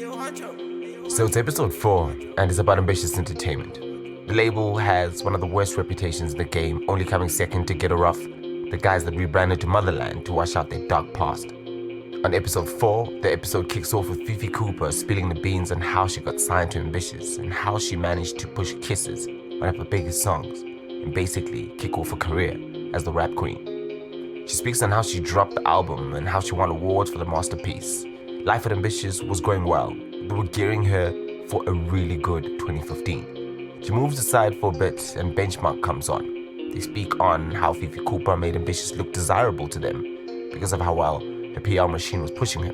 So it's episode 4, and it's about Ambitiouz Entertainment. The label has one of the worst reputations in the game, only coming second to Get a Rough, the guys that rebranded to Motherland to wash out their dark past. On episode 4, the episode kicks off with Fifi Cooper spilling the beans on how she got signed to Ambitiouz and how she managed to push Kisses, one of her biggest songs, and basically kick off her career as the rap queen. She speaks on how she dropped the album and how she won awards for the masterpiece. Life at Ambitiouz was going well. They were gearing her for a really good 2015. She moves aside for a bit and Benchmark comes on. They speak on how Fifi Cooper made Ambitiouz look desirable to them because of how well her PR machine was pushing her.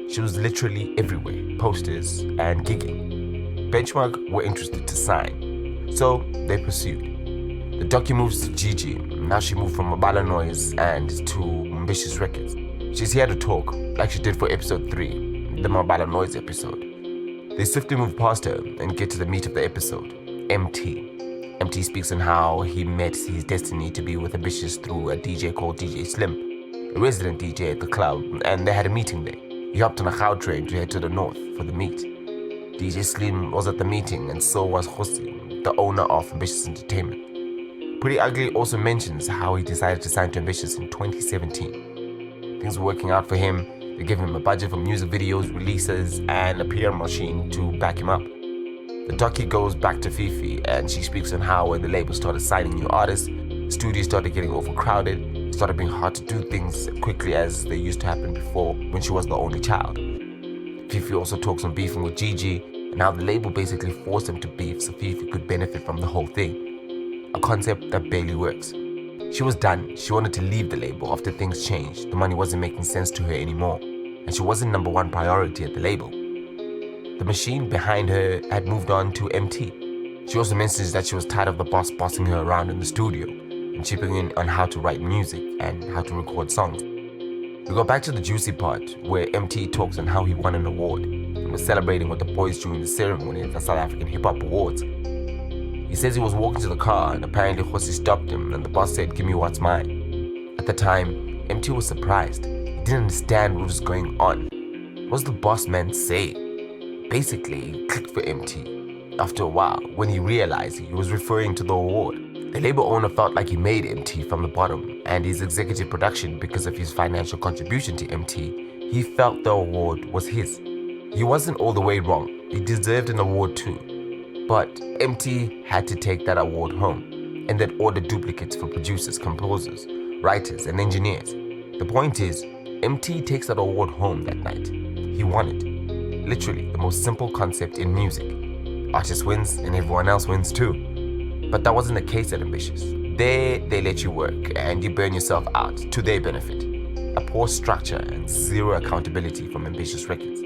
She was literally everywhere, posters and gigging. Benchmark were interested to sign, so they pursued. The docu moves to Gigi. Now she moved from Mobile Noise and to Ambitiouz Records. She's here to talk, like she did for episode 3, the Mobile Noise episode. They swiftly move past her and get to the meat of the episode, Emtee. Emtee speaks on how he met his destiny to be with Ambitiouz through a DJ called DJ Slim, a resident DJ at the club, and they had a meeting there. He hopped on a cow train to head to the north for the meet. DJ Slim was at the meeting and so was Khosi, the owner of Ambitiouz Entertainment. Pretty Ugly also mentions how he decided to sign to Ambitiouz in 2017. Things were working out for him. They gave him a budget for music videos, releases, and a PR machine to back him up. The docu goes back to Fifi, and she speaks on how when the label started signing new artists, studios started getting overcrowded, it started being hard to do things quickly as they used to happen before when she was the only child. Fifi also talks on beefing with Gigi, and how the label basically forced him to beef so Fifi could benefit from the whole thing. A concept that barely works. She was done. She wanted to leave the label after things changed. The money wasn't making sense to her anymore, and she wasn't number one priority at the label. The machine behind her had moved on to Emtee. She also mentions that she was tired of the boss bossing her around in the studio and chipping in on how to write music and how to record songs. We go back to the juicy part where Emtee talks on how he won an award and was celebrating with the boys during the ceremony at the South African Hip Hop Awards. He says he was walking to the car and apparently Khosi stopped him and the boss said, "Give me what's mine." At the time, Emtee was surprised. He didn't understand what was going on. What was the boss man say? Basically, it clicked for Emtee. After a while, when he realized he was referring to the award, the label owner felt like he made Emtee from the bottom, and his executive production, because of his financial contribution to Emtee, he felt the award was his. He wasn't all the way wrong. He deserved an award too. But Emtee had to take that award home and then order duplicates for producers, composers, writers, and engineers. The point is, Emtee takes that award home that night. He won it. Literally, the most simple concept in music. Artist wins and everyone else wins too. But that wasn't the case at Ambitiouz. There, they let you work and you burn yourself out to their benefit. A poor structure and zero accountability from Ambitiouz Records.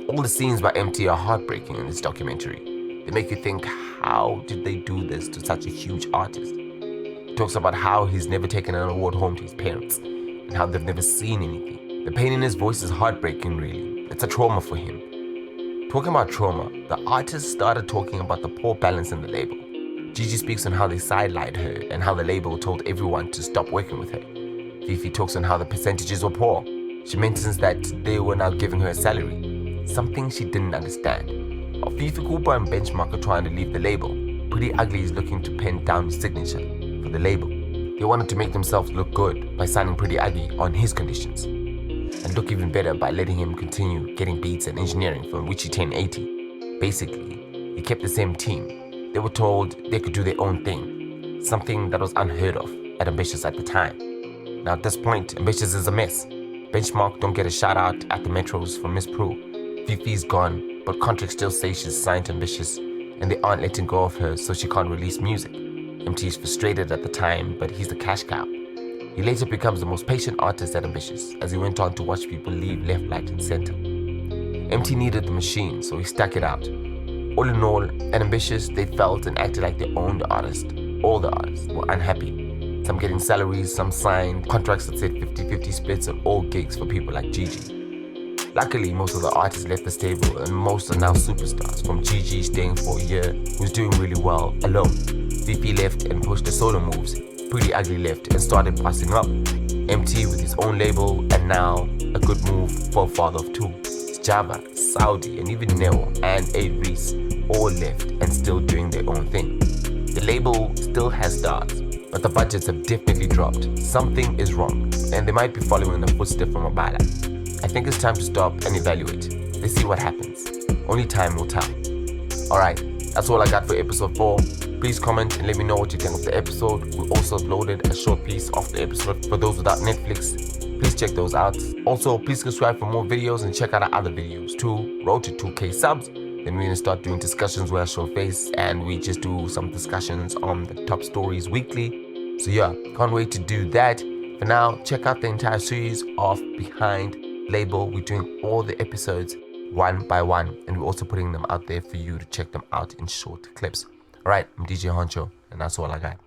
All the scenes by Emtee are heartbreaking in this documentary. They make you think, how did they do this to such a huge artist? He talks about how he's never taken an award home to his parents and how they've never seen anything. The pain in his voice is heartbreaking, really. It's a trauma for him. Talking about trauma, the artist started talking about the poor balance in the label. Gigi speaks on how they sidelined her and how the label told everyone to stop working with her. Fifi talks on how the percentages were poor. She mentions that they were now giving her a salary, something she didn't understand. While Fifi Cooper and Benchmark are trying to leave the label, Pretty Ugly is looking to pen down his signature for the label. They wanted to make themselves look good by signing Pretty Ugly on his conditions, and look even better by letting him continue getting beats and engineering from Wichi 1080. Basically, he kept the same team. They were told they could do their own thing, something that was unheard of at Ambitiouz at the time. Now at this point, Ambitiouz is a mess. Benchmark don't get a shout out at the Metros from Miss Prue. Fifi's gone, but contracts still say she's signed to Ambitiouz and they aren't letting go of her so she can't release music. Emtee is frustrated at the time, but he's the cash cow. He later becomes the most patient artist at Ambitiouz as he went on to watch people leave left, right and center. Emtee needed the machine, so he stuck it out. All in all, at Ambitiouz, they felt and acted like they owned the artist. All the artists were unhappy. Some getting salaries, some signed contracts that said 50-50 splits on all gigs for people like Gigi. Luckily, most of the artists left the stable and most are now superstars, from Gigi staying for a year, who's doing really well alone. Fifi left and pushed the solo moves. Pretty Ugly left and started passing up. Emtee with his own label, and now a good move for a father of two. Java, Saudi, and even Neo and A Reese all left and still doing their own thing. The label still has stars, but the budgets have definitely dropped. Something is wrong, and they might be following in the footsteps from Abala. I think it's time to stop and evaluate. Let's see what happens. Only time will tell. Alright, that's all I got for episode 4. Please comment and let me know what you think of the episode. We also uploaded a short piece of the episode for those without Netflix. Please check those out. Also, please subscribe for more videos and check out our other videos too. Road to 2K subs. Then we're gonna start doing discussions where I show face and we just do some discussions on the top stories weekly. So yeah, can't wait to do that. For now, check out the entire series of Behind Label. We're doing all the episodes one by one, and we're also putting them out there for you to check them out in short clips. Alright, I'm DJ Honcho, and that's all I got.